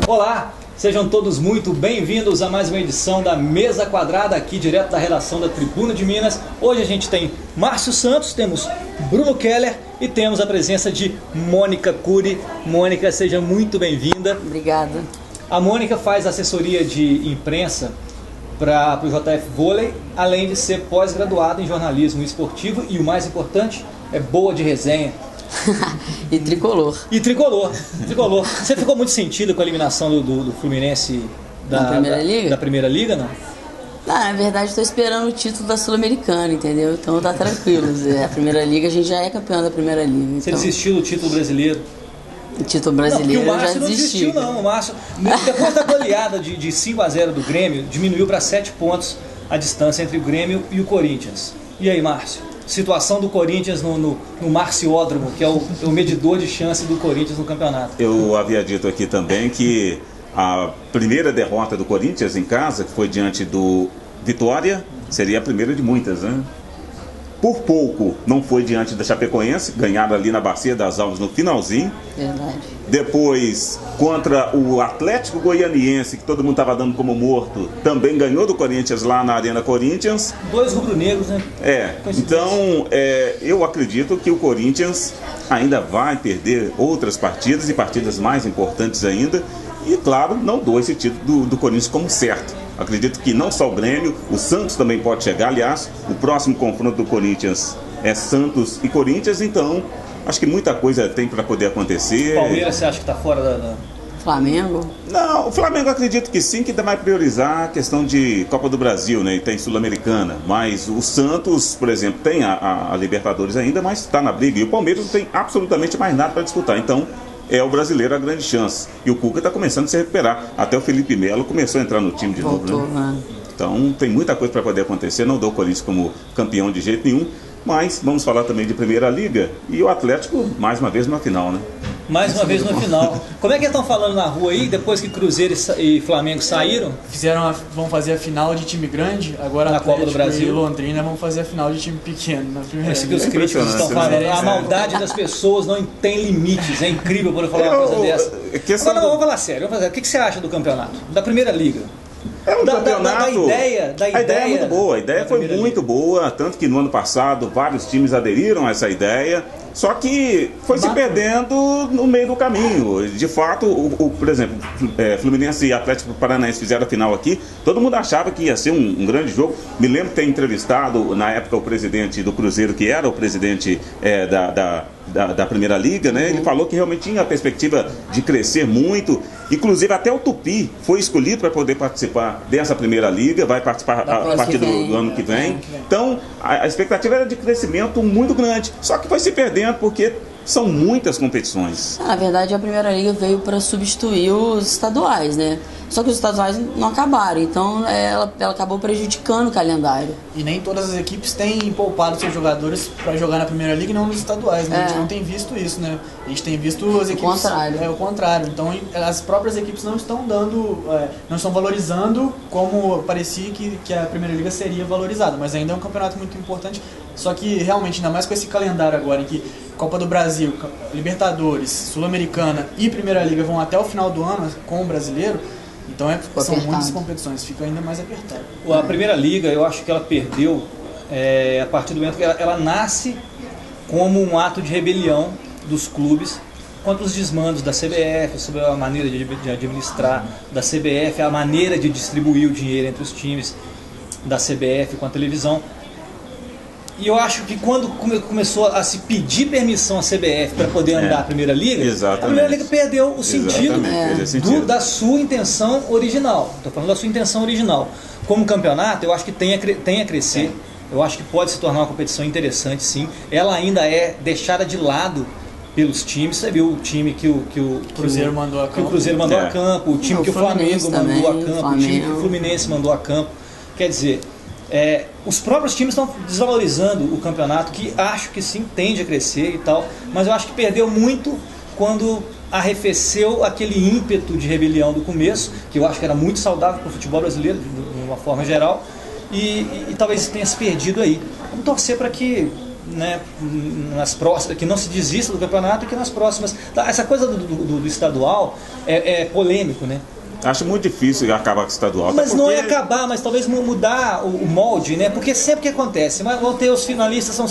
Olá, sejam todos muito bem-vindos a mais uma edição da Mesa Quadrada, aqui direto da redação da Tribuna de Minas. Hoje a gente tem Márcio Santos, temos Bruno Keller e temos a presença de Mônica Cury. Mônica, seja muito bem-vinda. Obrigada. A Mônica faz assessoria de imprensa para o JF Vôlei, além de ser pós-graduada em jornalismo esportivo e, o mais importante, é boa de resenha. E tricolor. E tricolor. Você ficou muito sentido com a eliminação do Fluminense da Primeira Liga, não? Na verdade, estou esperando o título da Sul-Americana, entendeu? Então tá tranquilo. A Primeira Liga, a gente já é campeão da Primeira Liga. Você desistiu do título brasileiro? O título brasileiro não, eu já desisti. Não desistiu, não. O Márcio, depois da goleada de 5-0 do Grêmio, diminuiu para 7 pontos a distância entre o Grêmio e o Corinthians. E aí, Márcio? Situação do Corinthians no Marciódromo, que é o medidor de chance do Corinthians no campeonato. Eu havia dito aqui também que a primeira derrota do Corinthians em casa, que foi diante do Vitória, seria a primeira de muitas, né? Por pouco não foi diante da Chapecoense, ganharam ali na Bacia das Almas no finalzinho. Verdade. Depois, contra o Atlético Goianiense, que todo mundo estava dando como morto, também ganhou do Corinthians lá na Arena Corinthians. 2 rubro-negros, né? Então eu acredito que o Corinthians ainda vai perder outras partidas e partidas mais importantes ainda. E, claro, não dou esse título do Corinthians como certo. Acredito que não só o Grêmio, o Santos também pode chegar. Aliás, o próximo confronto do Corinthians é Santos e Corinthians, então acho que muita coisa tem para poder acontecer. Palmeiras, você acha que está fora da... Flamengo? Não, o Flamengo acredito que sim, que ainda vai priorizar a questão de Copa do Brasil, né? E tem Sul-Americana. Mas o Santos, por exemplo, tem a Libertadores ainda, mas está na briga. E o Palmeiras não tem absolutamente mais nada para disputar. Então, é o brasileiro a grande chance. E o Cuca está começando a se recuperar. Até o Felipe Melo começou a entrar no time de Voltou, novo, né? Né? Então tem muita coisa para poder acontecer. Não dou o Corinthians como campeão de jeito nenhum. Mas vamos falar também de Primeira Liga. E o Atlético, mais uma vez, na final, né? Mais uma vez no final. Como é que estão falando na rua aí, depois que Cruzeiro e Flamengo saíram? Vão fazer a final de time grande, agora na Atlético Copa do Brasil e Londrina vão fazer a final de time pequeno na primeira. Esse que os críticos estão falando. A maldade das pessoas não tem limites. É incrível poder falar uma coisa dessa. Agora, vamos falar sério. O que você acha do campeonato? Da Primeira Liga? É um campeonato. A ideia é muito boa. A ideia foi muito boa, tanto que no ano passado vários times aderiram a essa ideia. Só que foi se perdendo no meio do caminho. De fato, por exemplo, Fluminense e Atlético Paranaense fizeram a final aqui. Todo mundo achava que ia ser um grande jogo. Me lembro de ter entrevistado, na época, o presidente do Cruzeiro, que era o presidente da Primeira Liga, né? Ele falou que realmente tinha a perspectiva de crescer muito. Inclusive, até o Tupi foi escolhido para poder participar dessa Primeira Liga. Vai participar a partir do ano que vem. Então, a expectativa era de crescimento muito grande. Só que foi se perdendo porque são muitas competições. Na verdade, a Primeira Liga veio para substituir os estaduais, né? Só que os estaduais não acabaram, então ela acabou prejudicando o calendário. E nem todas as equipes têm poupado seus jogadores para jogar na Primeira Liga e não nos estaduais, né? A gente não tem visto isso, né? A gente tem visto as equipes... O contrário. Então, as próprias equipes não estão não estão valorizando como parecia que a Primeira Liga seria valorizada. Mas ainda é um campeonato muito importante. Só que, realmente, ainda mais com esse calendário agora, em que Copa do Brasil, Libertadores, Sul-Americana e Primeira Liga vão até o final do ano com o brasileiro, então são muitas competições, fica ainda mais apertado. A Primeira Liga, eu acho que ela perdeu a partir do momento que ela nasce como um ato de rebelião dos clubes contra os desmandos da CBF, sobre a maneira de administrar da CBF, a maneira de distribuir o dinheiro entre os times da CBF com a televisão. E eu acho que quando começou a se pedir permissão à CBF para poder andar a Primeira Liga, a Primeira Liga perdeu o sentido da sua intenção original. Estou falando da sua intenção original. Como campeonato, eu acho que tem a crescer. Eu acho que pode se tornar uma competição interessante, sim. Ela ainda é deixada de lado pelos times. Você viu o time que o Cruzeiro mandou a campo. Que o Cruzeiro mandou a campo, o time que o Flamengo mandou a campo, o time que o Fluminense mandou a campo. Quer dizer, os próprios times estão desvalorizando o campeonato, que acho que sim, tende a crescer e tal, mas eu acho que perdeu muito quando arrefeceu aquele ímpeto de rebelião do começo, que eu acho que era muito saudável para o futebol brasileiro, de uma forma geral, e talvez tenha se perdido aí. Vamos torcer para que né, que não se desista do campeonato e que nas próximas... Essa coisa do estadual é polêmico, né? Acho muito difícil acabar com o estadual. Mas não é acabar, mas talvez mudar o molde, né? Porque sempre que acontece, vão ter os finalistas, são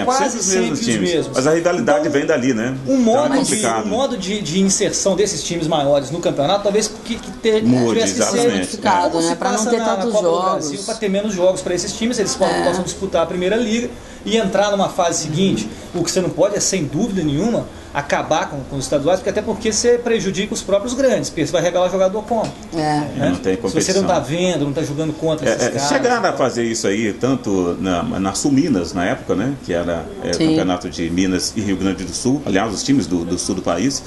quase sempre os mesmos. Mas a rivalidade então, vem dali, né? Um modo de inserção desses times maiores no campeonato, talvez tivesse que ser modificado, né? Para não ter tantos jogos. Para ter menos jogos para esses times, eles possam disputar a primeira liga e entrar numa fase seguinte. O que você não pode é, sem dúvida nenhuma, acabar com os estaduais, até porque você prejudica os próprios grandes, porque você vai revelar jogador como. Não tem competição. Se você não está vendo, não está jogando contra esses caras. Chegaram a fazer isso aí, tanto na Sul-Minas, na época, né? Que era o campeonato de Minas e Rio Grande do Sul, aliás, os times do sul do país.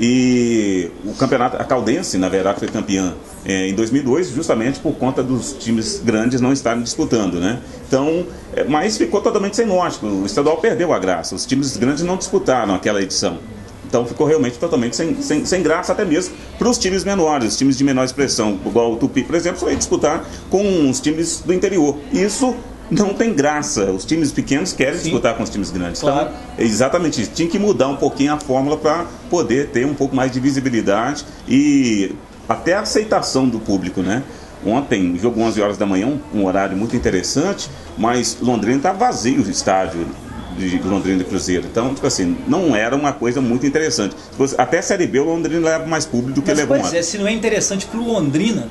E o campeonato, a Caldense, na verdade, foi campeã em 2002, justamente por conta dos times grandes não estarem disputando, né? Então, mas ficou totalmente sem norte. O estadual perdeu a graça. Os times grandes não disputaram aquela edição. Então ficou realmente totalmente sem graça, até mesmo para os times menores, os times de menor expressão, igual o Tupi, por exemplo, foi disputar com os times do interior. Isso não tem graça. Os times pequenos querem disputar com os times grandes. Claro. Então, exatamente isso. Tinha que mudar um pouquinho a fórmula para poder ter um pouco mais de visibilidade e até a aceitação do público, né? Ontem, jogo 11 horas da manhã, um horário muito interessante, mas Londrina está vazio o estádio de Londrina e Cruzeiro. Então, tipo assim, não era uma coisa muito interessante. Até a Série B, o Londrina leva mais público do que levou ontem. Se não é interessante pro Londrina...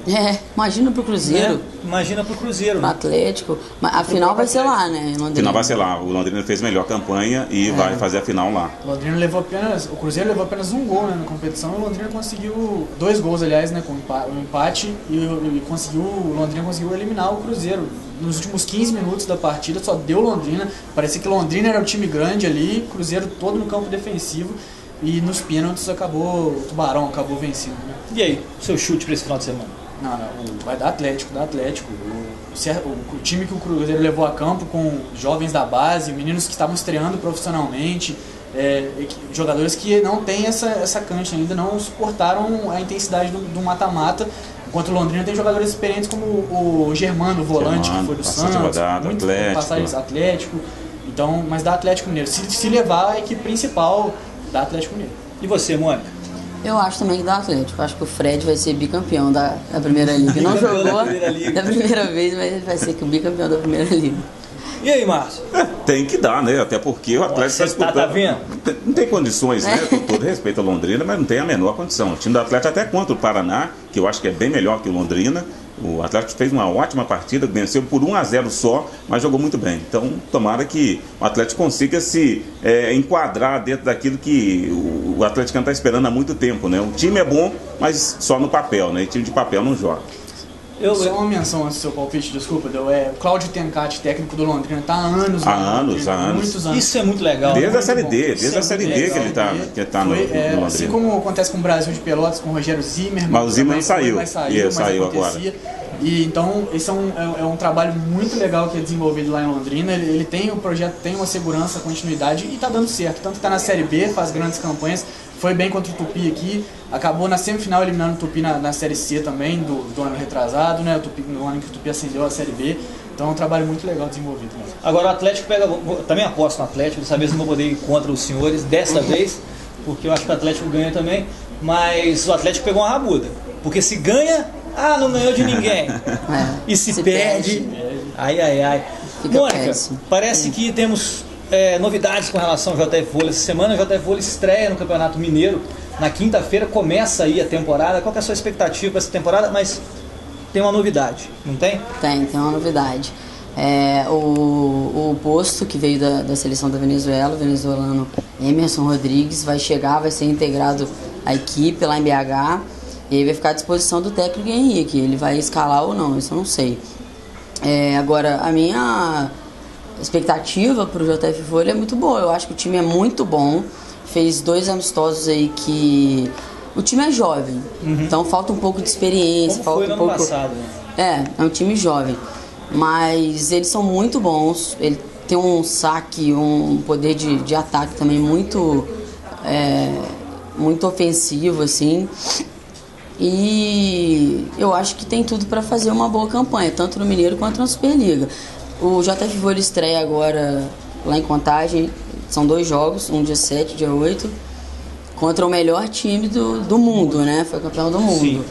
imagina pro Cruzeiro. Né? Imagina pro Cruzeiro. Pro Atlético. Mas a final vai ser lá, né? Londrina. A final vai ser lá. O Londrina fez melhor campanha e vai fazer a final lá. O Cruzeiro levou apenas um gol, né, na competição, e o Londrina conseguiu 2 gols, aliás, né, com um empate, e o Londrina conseguiu eliminar o Cruzeiro. Nos últimos 15 minutos da partida só deu Londrina. Parecia que Londrina era o time grande ali, Cruzeiro todo no campo defensivo, e nos pênaltis o Tubarão acabou vencendo, né? E aí, seu chute para esse final de semana? Não, vai dar Atlético. O time que o Cruzeiro levou a campo com jovens da base, meninos que estavam estreando profissionalmente, jogadores que não têm essa cancha ainda, não suportaram a intensidade do mata-mata. Enquanto o Londrina tem jogadores experientes como o Germano, o volante, que foi do Santos, muito passagens Atlético. Então, mas dá Atlético Mineiro. Se levar a equipe principal, dá Atlético Mineiro. E você, Mônica? Eu acho também que dá Atlético. Eu acho que o Fred vai ser bicampeão da Primeira Liga. Não jogou da primeira vez, mas ele vai ser o bicampeão da Primeira Liga. E aí, Márcio? Tem que dar, né? Até porque o Atlético está disputando. Tá vendo? Não tem condições, né? Com todo respeito a Londrina, mas não tem a menor condição. O time do Atlético, até contra o Paraná, que eu acho que é bem melhor que o Londrina, o Atlético fez uma ótima partida, venceu por 1-0 só, mas jogou muito bem. Então, tomara que o Atlético consiga se enquadrar dentro daquilo que o Atlético está esperando há muito tempo, né? O time é bom, mas só no papel, né? E time de papel não joga. Só uma menção antes do seu palpite, desculpa, o Cláudio Tencati, técnico do Londrina, está há anos. Muitos anos. Isso é muito legal. Desde a Série D, que ele está no Londrina. Assim como acontece com o Brasil de Pelotas, com o Rogério Zimmermann. Mas o Zimmermann saiu. Saiu agora. E então, esse é um trabalho muito legal que é desenvolvido lá em Londrina. Ele tem o projeto, tem uma segurança, continuidade e está dando certo. Tanto que está na Série B, faz grandes campanhas. Foi bem contra o Tupi aqui, acabou na semifinal eliminando o Tupi na Série C também, do ano retrasado, né? No ano que o Tupi ascendeu à Série B. Então é um trabalho muito legal desenvolvido mesmo. Agora o Atlético também aposto no Atlético, dessa vez não vou poder ir contra os senhores, dessa vez, porque eu acho que o Atlético ganha também, mas o Atlético pegou uma rabuda, porque se ganha, não ganhou de ninguém. E se perde, ai. Mônica, parece que temos... novidades com relação ao JF Vôlei. Essa semana o JF Vôlei estreia no Campeonato Mineiro. Na quinta-feira começa aí a temporada. Qual que é a sua expectativa para essa temporada? Mas tem uma novidade, não tem? Tem uma novidade. O posto que veio da seleção da Venezuela, o venezuelano Emerson Rodrigues, vai chegar, vai ser integrado à equipe lá em BH. E aí vai ficar à disposição do técnico Henrique. Ele vai escalar ou não, isso eu não sei. Agora, a minha expectativa para o JF Vôlei é muito boa. Eu acho que o time é muito bom. Fez 2 amistosos aí que... O time é jovem, então falta um pouco de experiência. Como foi no ano passado, né? É um time jovem. Mas eles são muito bons. Ele tem um saque, um poder de ataque também muito ofensivo, assim. E eu acho que tem tudo para fazer uma boa campanha, tanto no Mineiro quanto na Superliga. O JF Vôlei estreia agora lá em Contagem, são 2 jogos, um dia 7, dia 8, contra o melhor time do mundo, né? Foi campeão do mundo. Sim.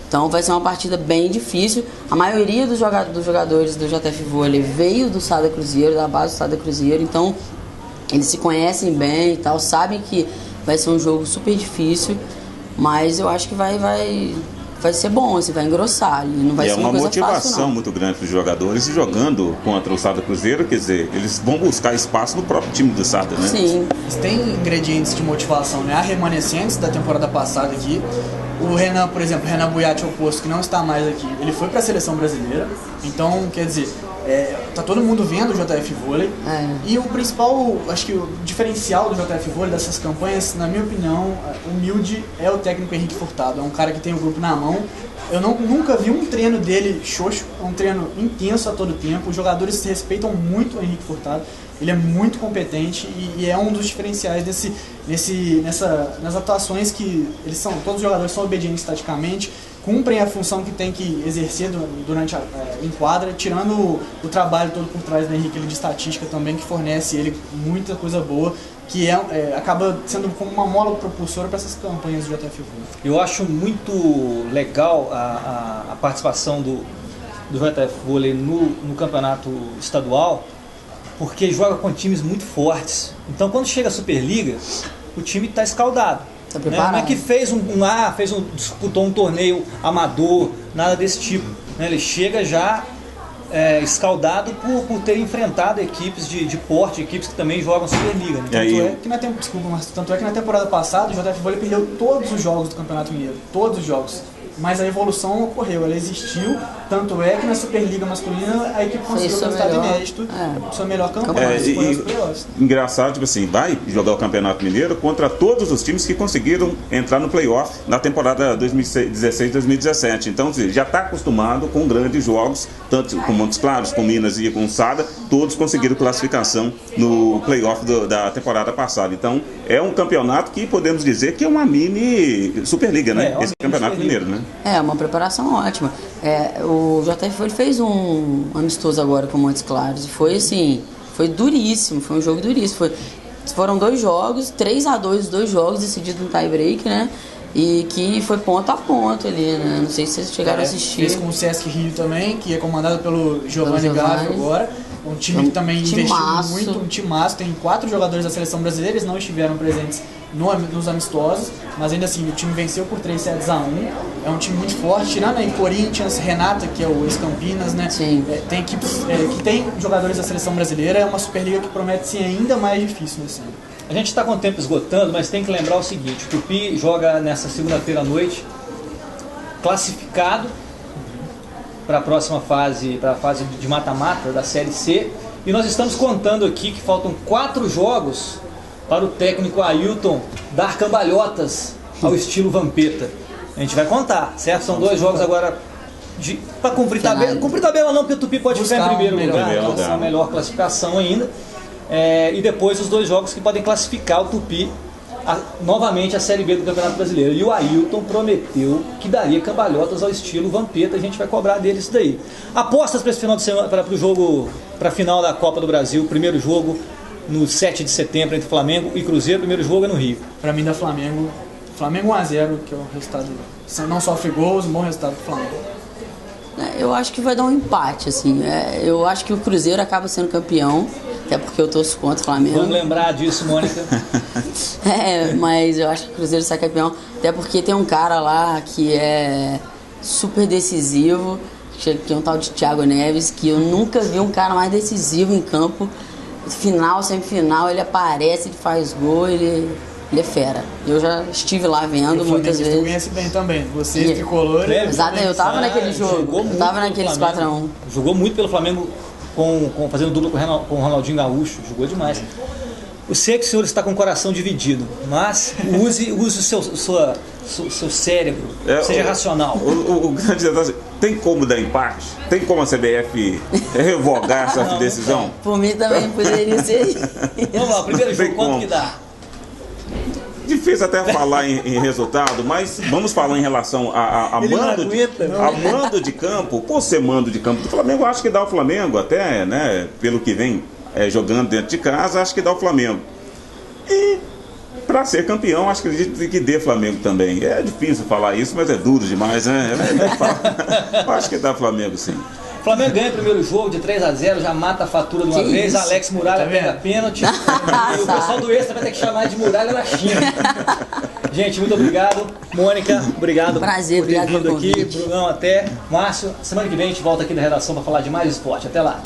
Então vai ser uma partida bem difícil. A maioria dos jogadores do JF Vôlei veio do Sada Cruzeiro, da base do Sada Cruzeiro, então eles se conhecem bem e tal, sabem que vai ser um jogo super difícil, mas eu acho que vai ser bom, assim, vai engrossar. Não vai ser uma coisa fácil, não. É uma motivação muito grande para os jogadores, e jogando contra o Sada Cruzeiro, quer dizer, eles vão buscar espaço no próprio time do Sada, né? Sim. Tem ingredientes de motivação, né? Há remanescentes da temporada passada aqui. O Renan, por exemplo, o Renan Buiati, o posto que não está mais aqui, ele foi para a seleção brasileira, então, quer dizer, tá todo mundo vendo o JF Vôlei. E o principal, acho que o diferencial do JF Vôlei, dessas campanhas, na minha opinião, humilde, é o técnico Henrique Furtado. É um cara que tem o grupo na mão. Eu nunca vi um treino dele xoxo, é um treino intenso a todo tempo. Os jogadores respeitam muito o Henrique Furtado. Ele é muito competente e é um dos diferenciais nas atuações que todos os jogadores são obedientes taticamente, cumprem a função que tem que exercer durante em quadra, tirando o trabalho todo por trás do Henrique, ele de estatística também, que fornece ele muita coisa boa, que acaba sendo como uma mola propulsora para essas campanhas do JF Vôlei. Eu acho muito legal a participação do JF Vôlei no campeonato estadual, porque joga com times muito fortes. Então, quando chega a Superliga, o time está escaldado. Tá preparado. Não é que disputou um torneio amador, nada desse tipo. Né? Ele chega já escaldado por ter enfrentado equipes de porte, equipes que também jogam Superliga. Né? Tanto é que na temporada passada o JF Vôlei perdeu todos os jogos do Campeonato Mineiro. Todos os jogos. Mas a evolução ocorreu, ela existiu, tanto é que na Superliga masculina a equipe conseguiu um resultado inédito, sua melhor campanha. Engraçado, tipo assim, vai jogar o Campeonato Mineiro contra todos os times que conseguiram entrar no playoff na temporada 2016-2017. Então, já está acostumado com grandes jogos, tanto com Montes Claros, com Minas e com Sada, todos conseguiram classificação no playoff da temporada passada. Então, é um campeonato que podemos dizer que é uma mini Superliga, né? Esse Campeonato Mineiro, né? Uma preparação ótima. O JF ele fez um amistoso agora com o Montes Claros e foi assim, foi duríssimo, foi um jogo duríssimo. Foram 2 jogos, 3-2 os 2 jogos, decididos no tie-break, né? E que foi ponto a ponto ali, né? Não sei se vocês chegaram a assistir. Fez com o Sesc Rio também, que é comandado pelo Giovanni Gávio agora. Um time que também investiu muito, um timaço. Tem 4 jogadores da seleção brasileira, eles não estiveram presentes nos amistosos, mas ainda assim o time venceu por 3-1. É um time muito forte, tirando aí Corinthians, Renata, que é o ex-Campinas, né? Sim. Tem equipes que tem jogadores da seleção brasileira, é uma Superliga que promete ser ainda mais difícil nesse ano. A gente está com o tempo esgotando, mas tem que lembrar o seguinte: o Tupi joga nessa segunda-feira à noite, classificado para a próxima fase, para a fase de mata-mata da Série C, e nós estamos contando aqui que faltam 4 jogos para o técnico Ailton dar cambalhotas ao estilo Vampeta. A gente vai contar, certo? São 2 jogos agora para cumprir tabela. Cumprir tabela não, porque o Tupi pode ficar em primeiro lugar, então é a melhor classificação ainda. E depois os 2 jogos que podem classificar o Tupi novamente a Série B do Campeonato Brasileiro. E o Ailton prometeu que daria cambalhotas ao estilo Vampeta. A gente vai cobrar dele isso daí. Apostas para esse final de semana, para o jogo, para a final da Copa do Brasil. Primeiro jogo no 7 de setembro entre Flamengo e Cruzeiro. Primeiro jogo é no Rio. Para mim, da Flamengo 1-0, que é o resultado. Não sofre gols, um bom resultado do Flamengo. Eu acho que vai dar um empate, assim. Eu acho que o Cruzeiro acaba sendo campeão, até porque eu torço contra o Flamengo. Vamos lembrar disso, Mônica. Mas eu acho que o Cruzeiro sai campeão, até porque tem um cara lá que é super decisivo, que é um tal de Thiago Neves, que eu nunca vi um cara mais decisivo em campo. Final, semifinal, ele aparece, ele faz gol, ele é fera. Eu já estive lá vendo muitas vezes. Você conhece bem também, você tricolor. Exato, eu tava naquele jogo, eu tava naqueles 4-1. Jogou muito pelo Flamengo, fazendo dupla com o Ronaldinho Gaúcho, jogou demais. Eu sei que o senhor está com o coração dividido, mas use o seu cérebro, seja racional. O grande detalhe, tem como dar empate? Tem como a CBF revogar essa decisão? Por mim também poderia ser. Vamos lá, primeiro jogo, quanto que dá? Difícil até falar em resultado, mas vamos falar em relação a mando de campo. Por ser mando de campo do Flamengo, eu acho que dá o Flamengo até, né, pelo que vem jogando dentro de casa, acho que dá o Flamengo. E para ser campeão, acho que dê Flamengo também. É difícil falar isso, mas é duro demais, né? Acho que dá Flamengo, sim. Flamengo ganha o primeiro jogo de 3-0, já mata a fatura de uma vez. Isso? Alex Muralha pega pênalti. E o pessoal do Extra vai ter que chamar de Muralha da China. Gente, muito obrigado. Mônica, obrigado. Prazer, por ter obrigado vindo pelo aqui. convite. Brunão, até. Márcio, semana que vem a gente volta aqui da redação para falar de mais esporte. Até lá.